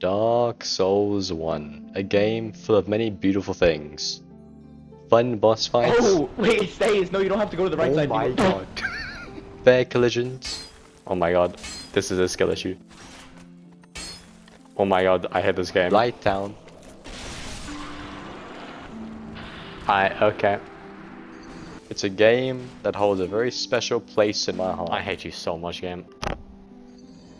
Dark Souls 1, a game full of many beautiful things. Fun boss fights. Oh, wait, it stays. No, you don't have to go to the right side. Oh my god. Fair collisions. Oh my god, this is a skill issue. Oh my god, I hate this game. Blighttown. Okay. It's a game that holds a very special place in my heart. I hate you so much, game.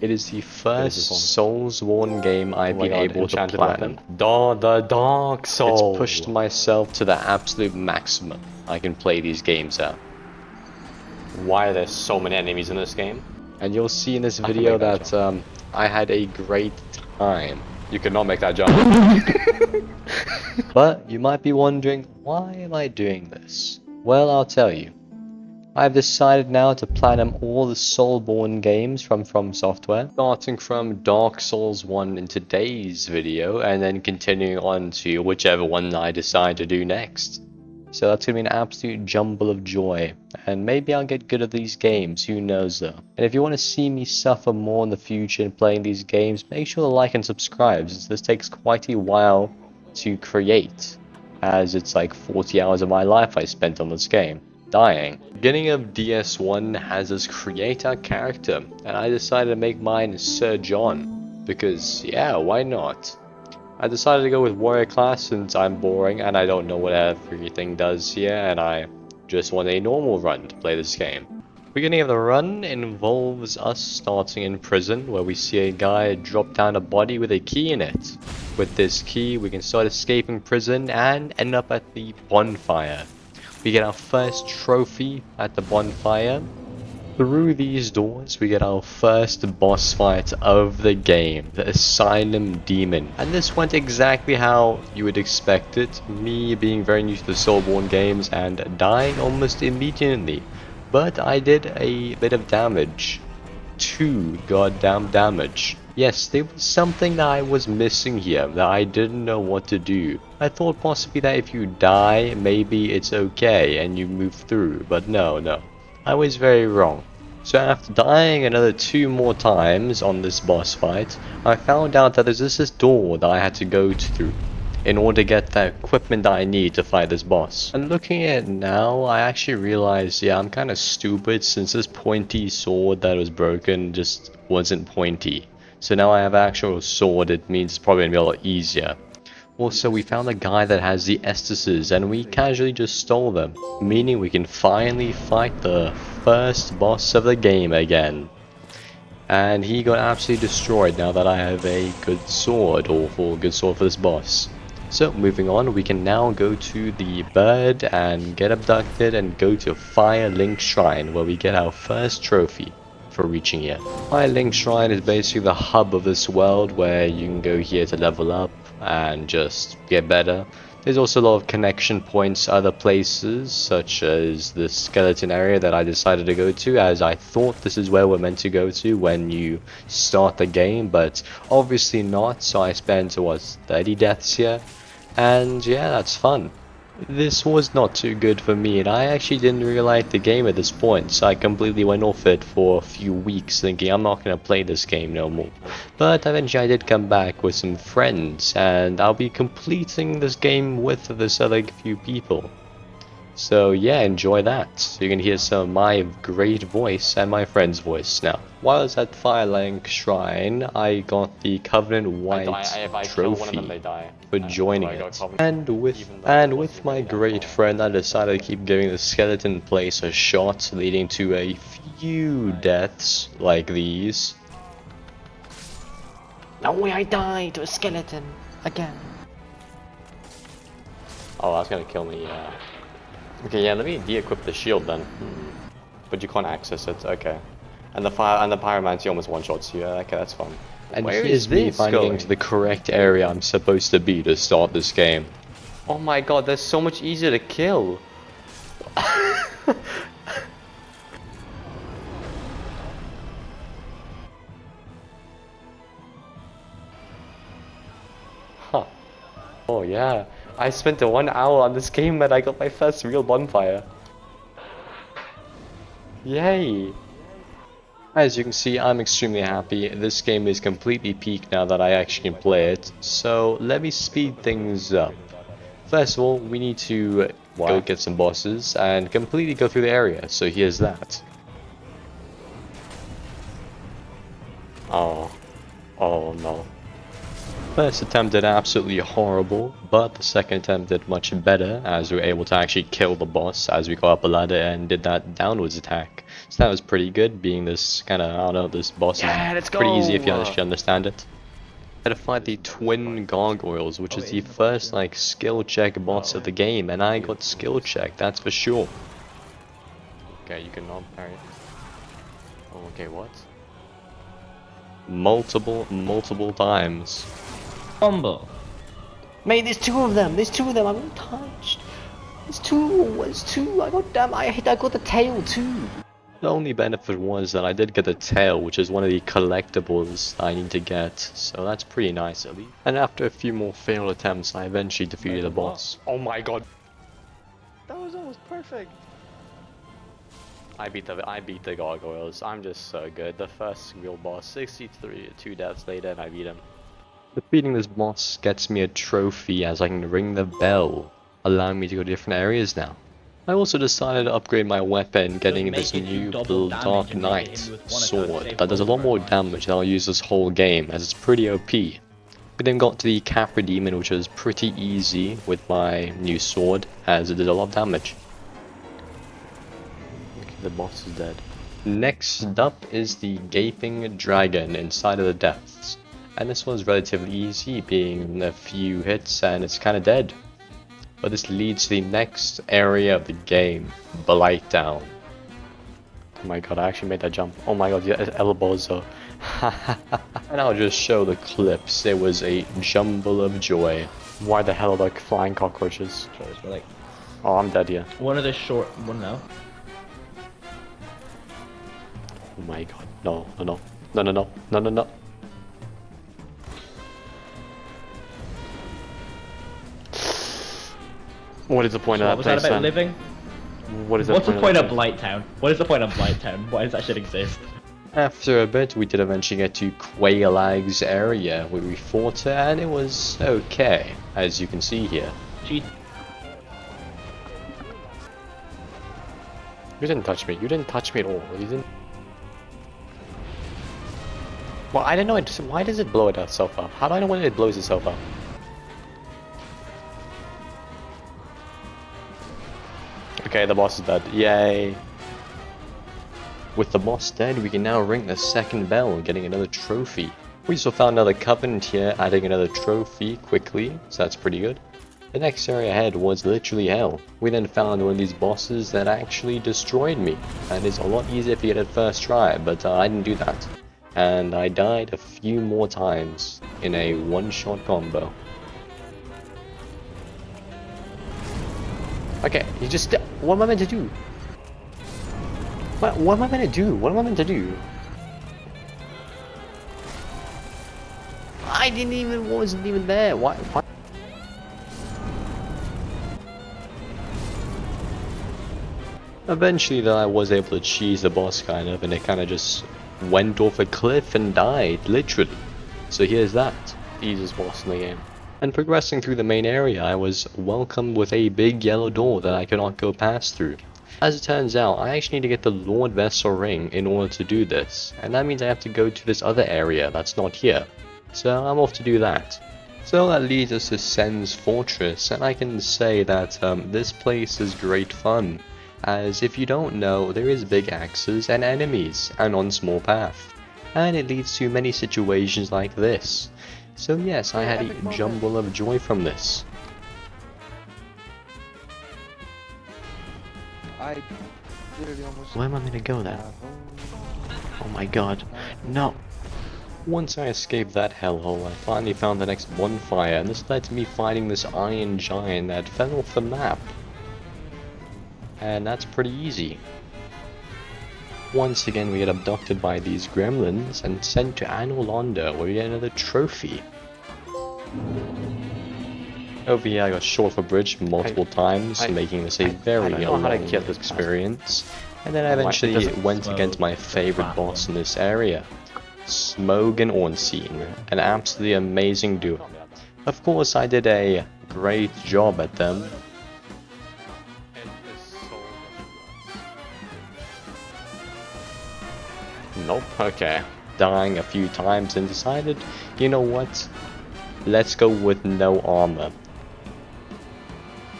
It is the first Souls-worn game I've been able to plan. The Dark Souls. It's pushed myself to the absolute maximum I can play these games at. Why are there so many enemies in this game? And you'll see in this video that I had a great time. You cannot make that jump. But you might be wondering, why am I doing this? Well, I'll tell you. I've decided now to platinum all the Soulsborne games from Software, starting from Dark Souls 1 in today's video, and then continuing on to whichever one I decide to do next. So that's going to be an absolute jumble of joy, and maybe I'll get good at these games, who knows though. And if you want to see me suffer more in the future in playing these games, make sure to like and subscribe, since this takes quite a while to create, as it's like 40 hours of my life I spent on this game. Dying. Beginning of DS1 has us create our character, and I decided to make mine Sir John, because yeah, why not? I decided to go with warrior class since I'm boring and I don't know what everything does here, and I just want a normal run to play this game. Beginning of the run involves us starting in prison, where we see a guy drop down a body with a key in it. With this key we can start escaping prison and end up at the bonfire. We get our first trophy at the bonfire. Through these doors we get our first boss fight of the game, the Asylum Demon. And this went exactly how you would expect it, me being very new to the Soulsborne games and dying almost immediately. But I did a bit of damage. 2 goddamn damage. Yes, there was something that I was missing here, that I didn't know what to do. I thought possibly that if you die, maybe it's okay and you move through, but no. I was very wrong. So after dying another 2 more times on this boss fight, I found out that there's this door that I had to go through in order to get the equipment that I need to fight this boss. And looking at it now, I actually realized, yeah, I'm kind of stupid, since this pointy sword that was broken just wasn't pointy. So now I have an actual sword, it means it's probably gonna be a lot easier. Also, we found a guy that has the Estases, and we casually just stole them, meaning we can finally fight the first boss of the game again. And he got absolutely destroyed now that I have a good sword, or good sword for this boss. So moving on, we can now go to the bird and get abducted and go to Firelink Shrine, where we get our first trophy for reaching here. Firelink Shrine is basically the hub of this world, where you can go here to level up and just get better. There's also a lot of connection points other places, such as the skeleton area that I decided to go to, as I thought this is where we're meant to go to when you start the game, but obviously not. So I spent 30 deaths here, and yeah, that's fun. This was not too good for me, and I actually didn't really like the game at this point, so I completely went off it for a few weeks thinking I'm not going to play this game no more. But eventually I did come back with some friends, and I'll be completing this game with this other few people. So yeah, enjoy that. So you can hear some of my great voice and my friend's voice now. While I was at Firelink Shrine, I got the Covenant White trophy for joining it. And with my great friend, I decided to keep giving the skeleton place a shot, leading to a few deaths like these. No way, I died to a skeleton again. Oh, that's gonna kill me, yeah. Okay, yeah, let me de-equip the shield then. But you can't access it, okay. And the pyromancy almost one-shots you, okay, that's fine. And here's me finding to the correct area I'm supposed to be to start this game. Oh my god, that's so much easier to kill. Huh. Oh yeah. I spent 1 hour on this game and I got my first real bonfire. Yay! As you can see, I'm extremely happy. This game is completely peaked now that I actually can play it. So let me speed things up. First of all, we need to go get some bosses and completely go through the area. So here's that. Oh no. First attempt did absolutely horrible, but the second attempt did much better as we were able to actually kill the boss as we got up a ladder and did that downwards attack. So that was pretty good, being this kind of, I don't know, this boss is pretty easy if you actually understand it. I had to fight the twin gargoyles, which is the first like skill check boss of the game, and I got skill check, that's for sure. Okay, you can not parry. Oh, okay, what? Multiple times. Combo. Mate, there's two of them. I'm untouched. There's two. I got the tail too. The only benefit was that I did get the tail, which is one of the collectables I need to get, so that's pretty nice at least. And after a few more failed attempts, I eventually defeated the boss. Oh my god. That was almost perfect. I beat the gargoyles. I'm just so good. The first real boss, 63, 2 deaths later, and I beat him. Defeating this boss gets me a trophy as I can ring the bell, allowing me to go to different areas now. I also decided to upgrade my weapon, getting this new Dark Knight sword that does a lot more damage that I'll use this whole game, as it's pretty OP. We then got to the Capra Demon, which was pretty easy with my new sword, as it did a lot of damage. The boss is dead. Next up is the Gaping Dragon inside of the depths. And this one's relatively easy, being a few hits and it's kind of dead. But this leads to the next area of the game, Blighttown. Oh my god, I actually made that jump. Oh my god, yeah, elbows though. And I'll just show the clips. It was a jumble of joy. Why the hell are like flying cockroaches? Oh, I'm dead here. One of the short one now. Oh my god, no. What is the point of that place, Was that about then? living? What's What's the point of Blighttown? What is the point of Blighttown? Why does that shit exist? After a bit, we did eventually get to Quailag's area, where we fought her, and it was okay, as you can see here. Cheat. You didn't touch me. You didn't touch me at all. You didn't. Well, I don't know. Why does it blow itself up? How do I know when it blows itself up? Okay, the boss is dead. Yay! With the boss dead, we can now ring the second bell, getting another trophy. We also found another covenant here, adding another trophy quickly, so that's pretty good. The next area ahead was literally hell. We then found one of these bosses that actually destroyed me, and it's a lot easier if you get it first try, but I didn't do that. And I died a few more times in a one-shot combo. Okay, you just... What am I meant to do? What am I meant to do? What am I meant to do? I wasn't even there. Why? Eventually though, I was able to cheese the boss kind of, and it kind of just went off a cliff and died, literally. So here's that. Easiest boss in the game. And progressing through the main area, I was welcomed with a big yellow door that I could not go past through. As it turns out, I actually need to get the Lord Vessel Ring in order to do this, and that means I have to go to this other area that's not here. So I'm off to do that. So that leads us to Sen's Fortress, and I can say that this place is great fun, as if you don't know, there is big axes and enemies, and on small path, and it leads to many situations like this. So yes, I had a jumble of joy from this. I literally almost... Where am I gonna go then? Oh my god, no! Once I escaped that hellhole, I finally found the next bonfire, and this led to me finding this iron giant that fell off the map. And that's pretty easy. Once again we get abducted by these gremlins and sent to Anor Londo, where we get another trophy. Over here I got short of a bridge multiple times, making this a very long experience. And then I eventually went against my favorite boss in this area, Smog and Ornstein, an absolutely amazing duo. Of course, I did a great job at them. Nope, okay. Dying a few times and decided, you know what? Let's go with no armor.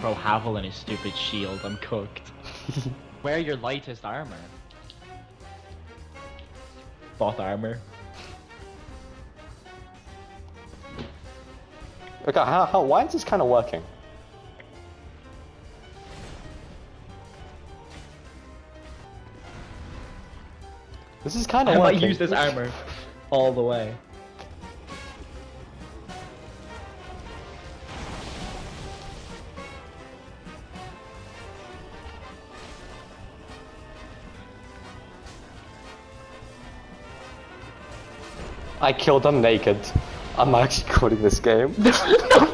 Bro, Havel and his stupid shield, I'm cooked. Wear your lightest armor. Bot armor. Okay, why is this kind of working? This is kind of I working. might use this armor all the way. I killed them naked. I'm actually quitting this game. No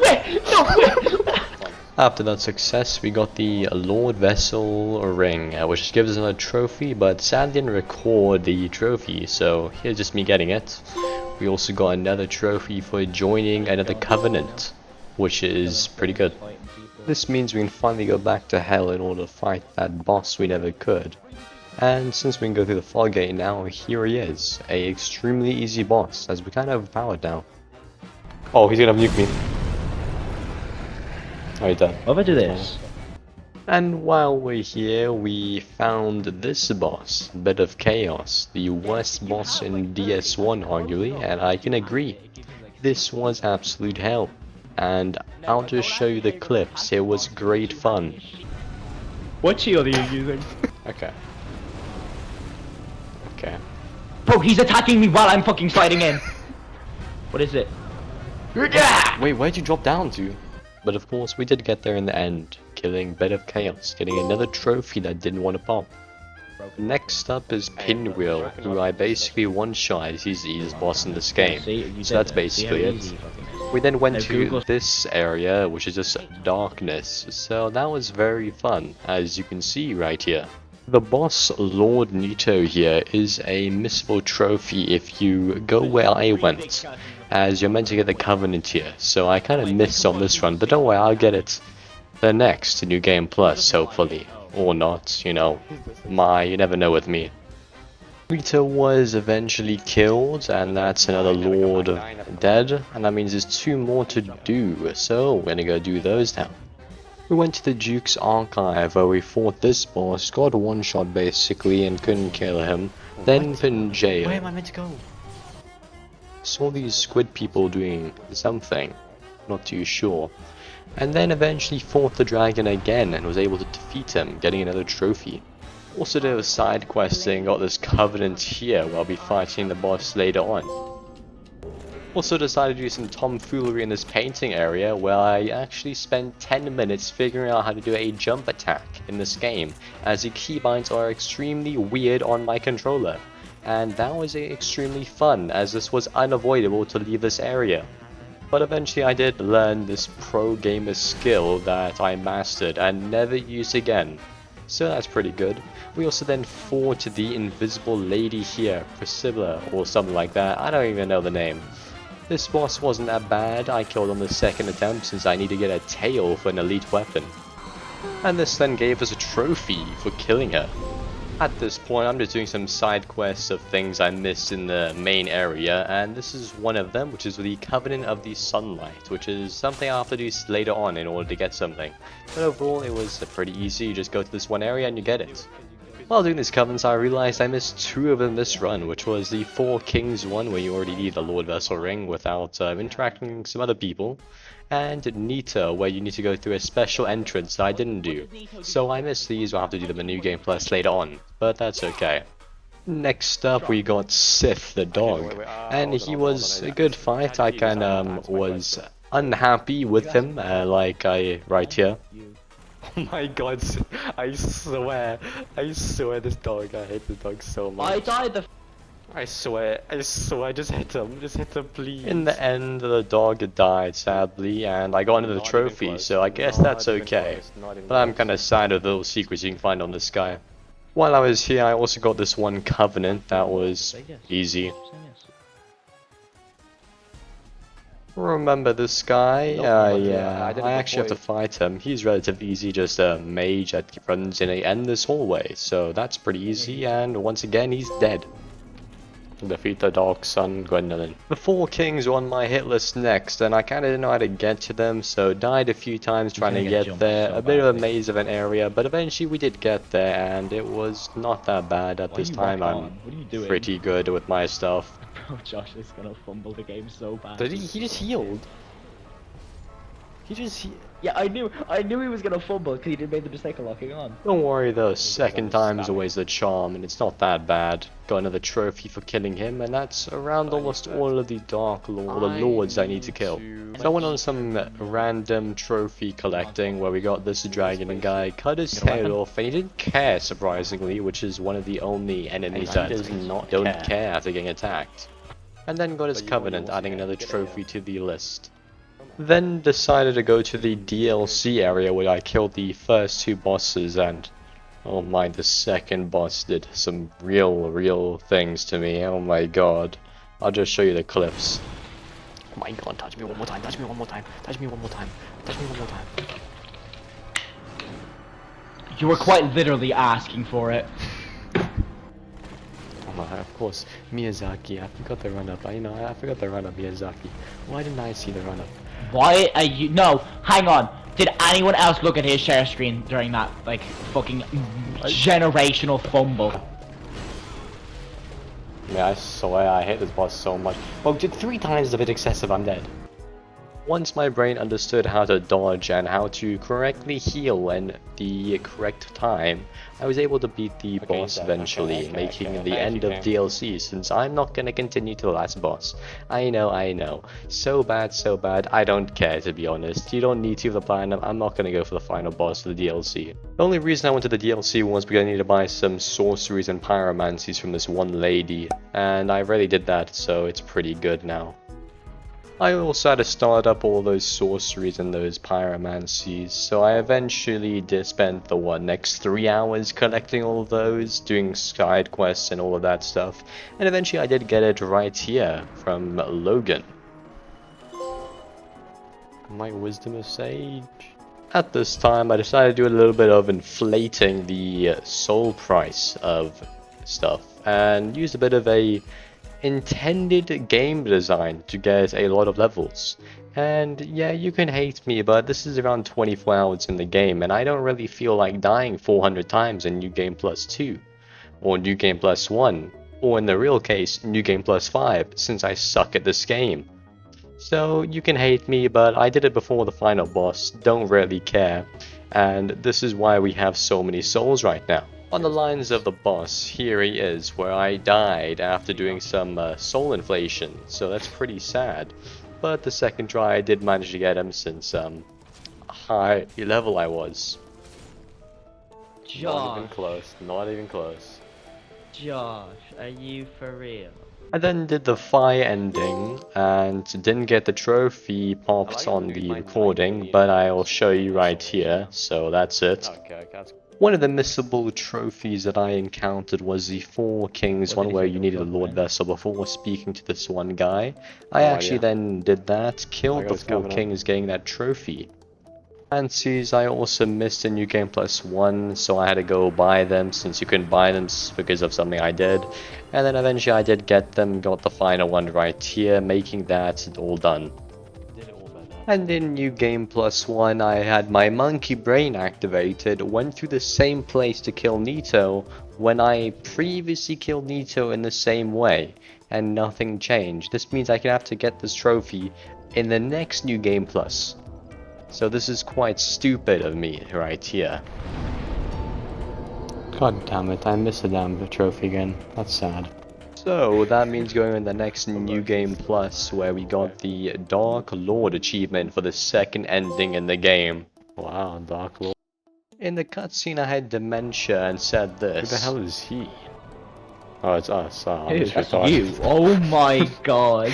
way! No way! After that success, we got the Lord Vessel ring, which gives us another trophy, but sadly didn't record the trophy, so here's just me getting it. We also got another trophy for joining another covenant, which is pretty good. This means we can finally go back to hell in order to fight that boss we never could. And since we can go through the fog gate now, here he is, a extremely easy boss, as we're kind of overpowered now. Oh, he's gonna nuke me. Oh, he's dead. What if I do this? And while we're here, we found this boss, Bit of Chaos, the worst boss in DS1 arguably, and I can agree. This was absolute hell. And I'll just show you the clips, it was great fun. What shield are you using? Okay. Okay. Bro, he's attacking me while I'm fucking sliding in. What is it? Wait, where'd you drop down to? But of course, we did get there in the end, killing Bed of Chaos, getting another trophy that didn't want to pop. Next up is Pinwheel, who I basically one-shot as he's the easiest boss in this game. So that's basically it. We then went to this area, which is just darkness, so that was very fun, as you can see right here. The boss Lord Nito here is a missable trophy if you go where I went, as you're meant to get the Covenant here, so I kind of missed on this run, but don't worry, I'll get it the next New Game Plus, hopefully. Or not, you know, you never know with me. Rita was eventually killed, and that's another Lord dead, and that means there's 2 more to do, so we're gonna go do those now. We went to the Duke's Archive where we fought this boss, got one-shot basically and couldn't kill him, then put in jail. Where am I meant to go? Saw these squid people doing something, not too sure. And then eventually fought the dragon again and was able to defeat him, getting another trophy. Also did a side questing, got this covenant here while I'll be fighting the boss later on. Also decided to do some tomfoolery in this painting area where I actually spent 10 minutes figuring out how to do a jump attack in this game, as the keybinds are extremely weird on my controller. And that was extremely fun, as this was unavoidable to leave this area. But eventually I did learn this pro gamer skill that I mastered and never used again. So that's pretty good. We also then fought the invisible lady here, Priscilla or something like that, I don't even know the name. This boss wasn't that bad, I killed on the second attempt since I need to get a tail for an elite weapon. And this then gave us a trophy for killing her. At this point I'm just doing some side quests of things I missed in the main area, and this is one of them, which is the Covenant of the Sunlight, which is something I'll have to do later on in order to get something. But overall it was pretty easy, you just go to this one area and you get it. While doing these covenants I realized I missed 2 of them this run, which was the 4 Kings one where you already need the Lord Vessel ring without interacting with some other people, and Nita where you need to go through a special entrance that I didn't do. So I missed these, I'll have to do them in New Game Plus later on, but that's okay. Next up we got Sith the dog, and he was a good fight. I kinda was unhappy with him, right here. Oh my god, I swear this dog, I hate this dog so much. I died I swear, just hit him, please. In the end, the dog died, sadly, and I got another trophy, so I guess that's okay. But I'm kinda sad of the little secrets you can find on this guy. While I was here, I also got this one covenant that was easy. Remember this guy? Yeah, I actually have to fight him. He's relatively easy, just a mage that runs in a endless hallway, so that's pretty easy, and once again, he's dead. Defeat the Dark Sun Gwendolyn. The 4 kings were on my hit list next, and I kinda didn't know how to get to them, so died a few times trying to get there. A bit of a maze of an area, but eventually we did get there, and it was not that bad at this time. I'm pretty good with my stuff. Bro, Josh is gonna fumble the game so bad. Did he just healed? Yeah, I knew he was gonna fumble because he did make the mistake of locking on. Don't worry though, second time is always the charm, and it's not that bad. Got another trophy for killing him, and that's around almost all of the lords I need to kill. So I went on some random trophy collecting where we got this dragon guy, cut his head off, and he didn't care surprisingly, which is one of the only enemies that don't care after getting attacked. And then got his covenant, adding another trophy to the list. Then decided to go to the DLC area where I killed the first 2 bosses, and oh my, the second boss did some real things to me. Oh my god. I'll just show you the clips. Oh my god, touch me one more time, touch me one more time, touch me one more time, touch me one more time. You were quite literally asking for it. Of course, Miyazaki, I forgot the run-up, I forgot the run-up, Miyazaki. Why didn't I see the run-up? Why are you? No, hang on. Did anyone else look at his share screen during that, like, fucking generational fumble? Yeah, I swear I hate this boss so much. Well, 3 times is a bit excessive, I'm dead. Once my brain understood how to dodge and how to correctly heal in the correct time, I was able to beat the boss eventually, making the end of DLC, since I'm not gonna continue to the last boss. I know. So bad, I don't care, to be honest. You don't need to for the platinum, I'm not gonna go for the final boss of the DLC. The only reason I went to the DLC was because I needed to buy some sorceries and pyromancies from this one lady, and I really did that, so it's pretty good now. I also had to start up all those sorceries and those pyromancies, so I eventually did spend the next 3 hours collecting all of those, doing side quests and all of that stuff, and eventually I did get it right here from Logan. My wisdom is sage. At this time I decided to do a little bit of inflating the soul price of stuff, and use a bit of a intended game design to get a lot of levels. And yeah, you can hate me, but this is around 24 hours in the game, and I don't really feel like dying 400 times in New Game Plus 2, or New Game Plus 1, or in the real case, New Game Plus 5, since I suck at this game. So you can hate me, but I did it before the final boss, don't really care, and this is why we have so many souls right now. On the lines of the boss, here he is, where I died after doing some soul inflation, so that's pretty sad. But the second try I did manage to get him, since high level I was. Josh, Not even close. Josh, are you for real? I then did the fire ending, and didn't get the trophy popped on the recording, but I'll show you right here, so that's it. One of the missable trophies that I encountered was the 4 Kings one, where you needed a Lord Vessel before speaking to this one guy. I actually then did that, killed the 4 Kings getting that trophy. Fancies I also missed in New Game Plus 1, so I had to go buy them since you couldn't buy them because of something I did. And then eventually I did get them, got the final one right here, making that all done. And in New Game Plus 1, I had my monkey brain activated, went through the same place to kill Nito when I previously killed Nito in the same way, and nothing changed. This means I can have to get this trophy in the next New Game Plus. So this is quite stupid of me right here. God damn it, I missed the damn trophy again. That's sad. So that means going in the next New Game Plus, where we got the Dark Lord achievement for the second ending in the game. Wow, Dark Lord. In the cutscene I had dementia and said this. Who the hell is he? Oh, it's us. Oh, It is you. Oh my god.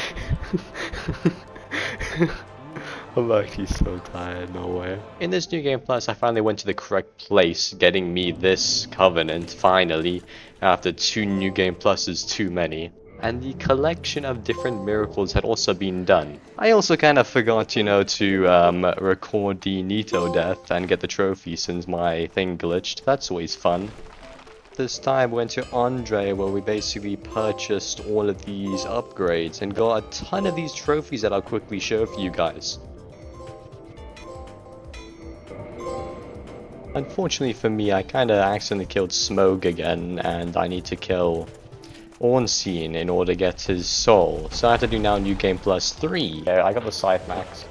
I'm actually so tired, no way. In this New Game Plus, I finally went to the correct place, getting me this Covenant, finally, after 2 New Game Pluses too many. And the collection of different miracles had also been done. I also kind of forgot, you know, to record the Nito death and get the trophy since my thing glitched. That's always fun. This time we went to Andre, where we basically purchased all of these upgrades and got a ton of these trophies that I'll quickly show for you guys. Unfortunately for me, I kinda accidentally killed Smoke again, and I need to kill Ornstein in order to get his soul. So I have to do now New Game Plus 3. Yeah, I got the scythe max.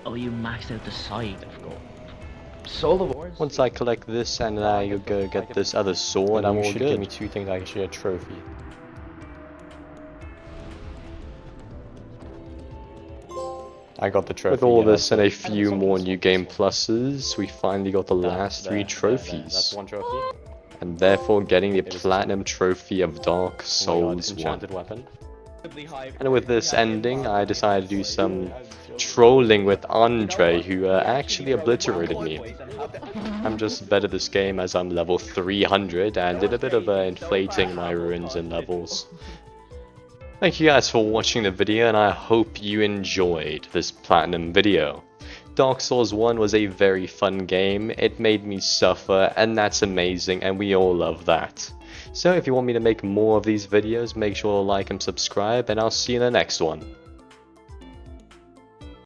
Oh, you maxed out the side, of course. Soul of Wars? Once I collect this and I go get this other sword, I'm all good. Give me 2 things, I can show you a trophy. I got the trophy. With all this and a few more New Game Pluses, we finally got the last 3 trophies. That's 1 trophy. And therefore getting the Platinum Trophy of Dark Souls 1. Weapon. And with this ending, I decided to do some trolling with Andre, who actually obliterated me. I'm just better this game as I'm level 300 and did a bit of inflating my ruins and levels. Thank you guys for watching the video, and I hope you enjoyed this Platinum video. Dark Souls 1 was a very fun game. It made me suffer, and that's amazing, and we all love that. So if you want me to make more of these videos, make sure to like and subscribe, and I'll see you in the next one.